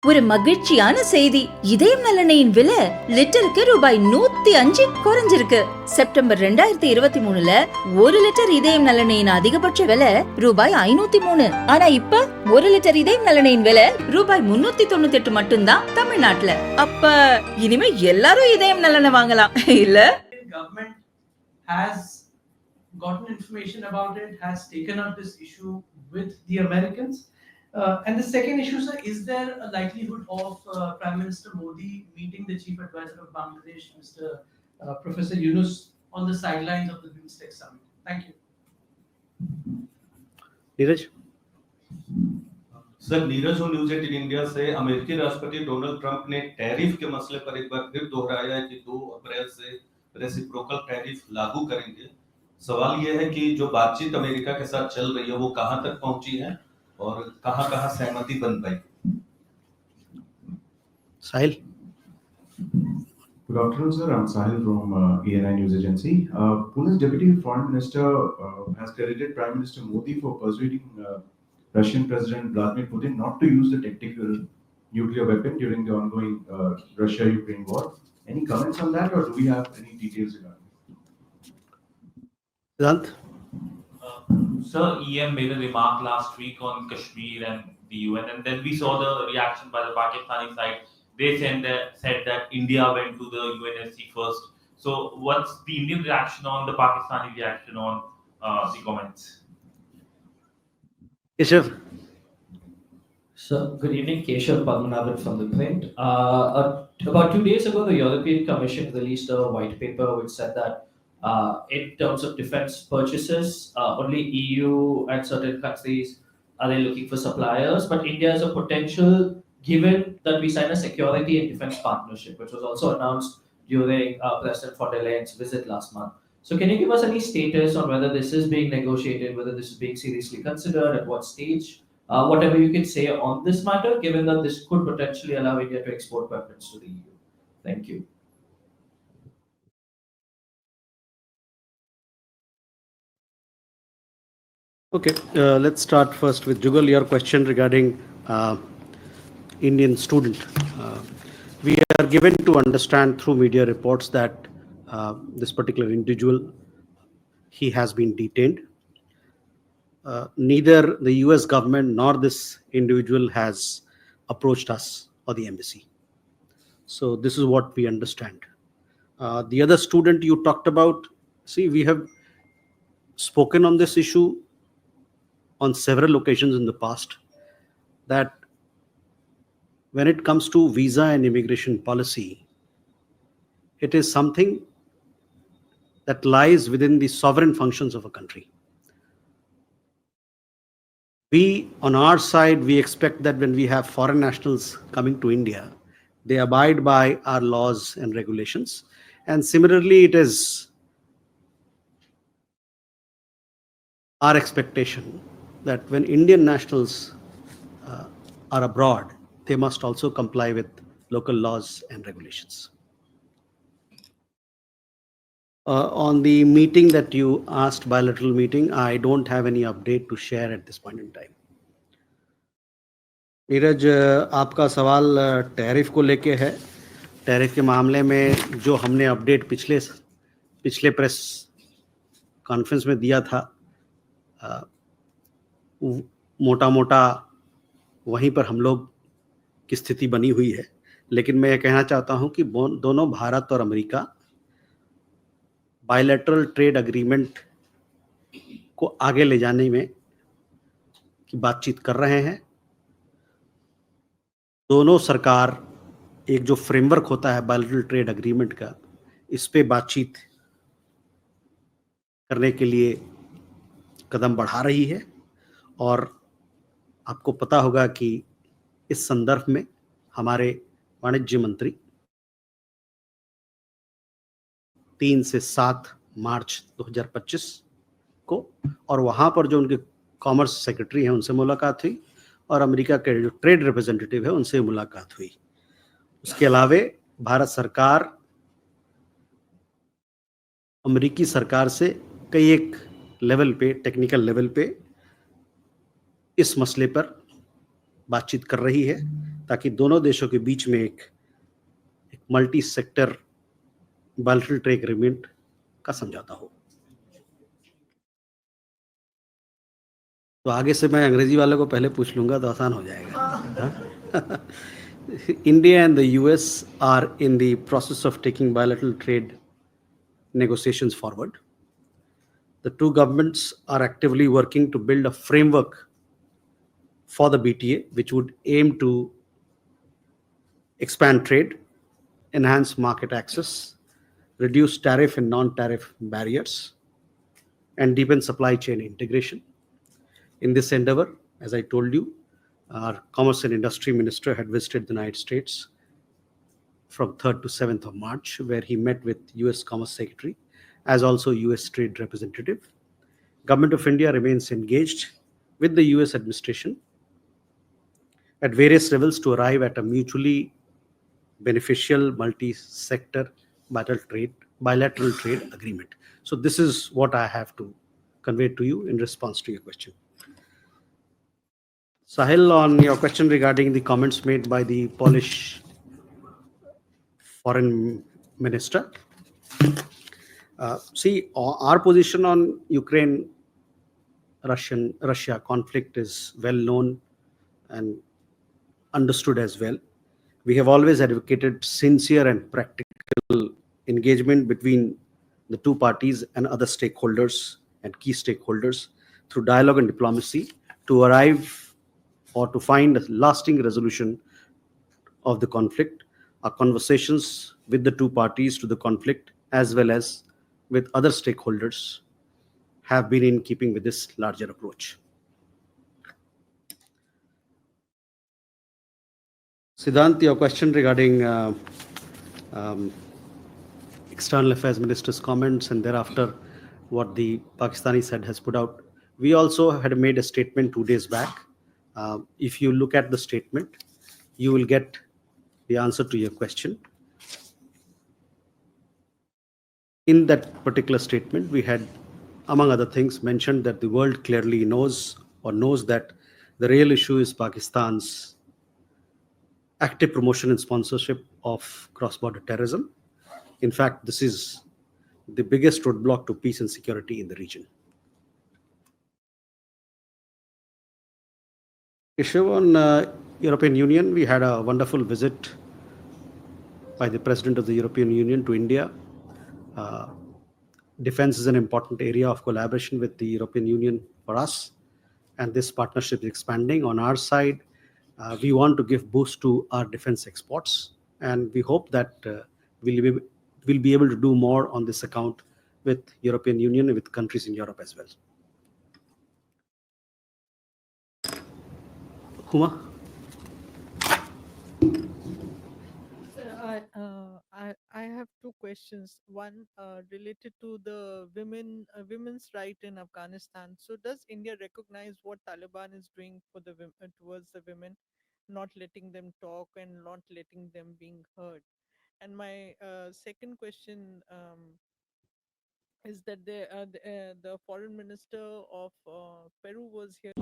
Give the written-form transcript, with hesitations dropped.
ஒரு மகிழ்ச்சியான செய்தி. இதயம் நல்லெண்ணெயின் விலை லிட்டருக்கு ரூபாய் 105 குறைஞ்சிருக்கு. செப்டம்பர் 2023ல 1 லிட்டர் இதயம் நல்லெண்ணெயின் அதிகபட்ச விலை ரூபாய் 503. ஆனா இப்ப 1 லிட்டர் இதயம் நல்லெண்ணெயின் விலை ரூபாய் 398 மட்டும்தான் தமிழ்நாட்டுல. அப்ப இனிமே எல்லாரும் இதயம் நல்லெண்ணெய் வாங்கலாம் இல்ல? Government has gotten information about it, has taken up this issue with the Americans. And the second issue, sir, is there a likelihood of Prime Minister Modi meeting the Chief Advisor of Bangladesh, Mr. Professor Yunus, on the sidelines of the BIMSTEC Summit? Thank you. Neeraj sir, Neeraj हूँ news 18 India से। अमेरिकी राष्ट्रपति Donald Trump ने tariff के मसले पर एक बार फिर दोहराया है कि 2 अप्रैल से रेसिप्रोकल टैरिफ लागू करेंगे। सवाल यह है कि जो बातचीत अमेरिका के साथ चल रही है वो कहां तक पहुंची है और कहां सहमति बन पाई? साहिल। Good afternoon, sir. I'm Sahil from ENI News Agency. Pune's Deputy Foreign Minister has credited Prime Minister Modi for persuading Russian President Vladimir Putin not to use the tactical nuclear weapon during the ongoing Russia-Ukraine war. Any comments on that, or do we have any details regarding it? Siddhant? Sir, EM made a remark last week on Kashmir and the UN, and then we saw the reaction by the Pakistani side. They said that India went to the UNSC first. So, what's the Indian reaction on the Pakistani reaction on the comments? Keshav. Sir, good evening. Keshav Padmanabhan from the print. About 2 days ago, the European Commission released a white paper which said that in terms of defense purchases, only EU and certain countries are they looking for suppliers, but India is a potential given that we sign a security and defense partnership, which was also announced during President von der Leyen's visit last month. So can you give us any status on whether this is being negotiated, whether this is being seriously considered, at what stage? Whatever you can say on this matter, given that this could potentially allow India to export weapons to the EU. Thank you. Okay, let's start first with Jugal. Your question regarding Indian student. We are given to understand through media reports that this particular individual, he has been detained. Neither the US government nor this individual has approached us or the embassy. So this is what we understand. The other student you talked about, see, we have spoken on this issue on several occasions in the past, that when it comes to visa and immigration policy, it is something that lies within the sovereign functions of a country. We, on our side, we expect that when we have foreign nationals coming to India, they abide by our laws and regulations. And similarly, it is our expectation that when Indian nationals are abroad, they must also comply with local laws and regulations. On the meeting that you asked, bilateral meeting, I don't have any update to share at this point in time. Neeraj, आपका सवाल tariff को लेके है। Tariff के मामले में जो हमने अपडेट पिछले प्रेस कॉन्फ्रेंस में दिया था, मोटा मोटा वहीं पर हम लोग की स्थिति बनी हुई है। लेकिन मैं ये कहना चाहता हूं कि दोनों भारत और अमेरिका बायलैटरल ट्रेड एग्रीमेंट को आगे ले जाने में की बातचीत कर रहे हैं। दोनों सरकार एक जो फ्रेमवर्क होता है बायलैटरल ट्रेड एग्रीमेंट का, इस पे बातचीत करने के लिए कदम बढ़ा रही है। और आपको पता होगा कि इस संदर्भ में हमारे वाणिज्य मंत्री 3 से 7 मार्च 2025 को, और वहाँ पर जो उनके कॉमर्स सेक्रेटरी हैं उनसे मुलाकात हुई, और अमेरिका के जो ट्रेड रिप्रेजेंटेटिव है उनसे मुलाकात हुई। उसके अलावे भारत सरकार अमेरिकी सरकार से कई एक लेवल पे, टेक्निकल लेवल पे इस मसले पर बातचीत कर रही है, ताकि दोनों देशों के बीच में एक multi sector bilateral trade agreement का समझौता हो। तो आगे से मैं अंग्रेजी वालों को पहले पूछ लूंगा तो आसान हो जाएगा। India and the US are in the process of taking bilateral trade negotiations forward. The two governments are actively working to build a framework for the BTA, which would aim to expand trade, enhance market access, reduce tariff and non-tariff barriers, and deepen supply chain integration. In this endeavor, as I told you, our Commerce and Industry Minister had visited the United States from 3rd to 7th of March, where he met with US Commerce Secretary as also US Trade Representative. Government of India remains engaged with the US administration at various levels to arrive at a mutually beneficial multi-sector bilateral trade agreement. So this is what I have to convey to you in response to your question. Sahil, on your question regarding the comments made by the Polish foreign minister, see, our position on Ukraine Russia conflict is well known and understood as well. We have always advocated sincere and practical engagement between the two parties and other stakeholders and key stakeholders through dialogue and diplomacy to arrive or to find a lasting resolution of the conflict. Our conversations with the two parties to the conflict as well as with other stakeholders have been in keeping with this larger approach. Siddhant, your question regarding External Affairs Minister's comments and thereafter what the Pakistani side has put out. We also had made a statement 2 days back. If you look at the statement, you will get the answer to your question. In that particular statement, we had, among other things, mentioned that the world clearly knows that the real issue is Pakistan's active promotion and sponsorship of cross-border terrorism. In fact, this is the biggest roadblock to peace and security in the region. Issue on European Union, we had a wonderful visit by the President of the European Union to India. Defense is an important area of collaboration with the European Union for us, and this partnership is expanding. On our side, we want to give boost to our defense exports, and we hope that we'll be able to do more on this account with European Union and with countries in Europe as well. Huma? I have two questions. One related to the women's right in Afghanistan. So, does India recognize what Taliban is doing for the towards the women, not letting them talk and not letting them being heard? And my second question is that the foreign minister of Peru was here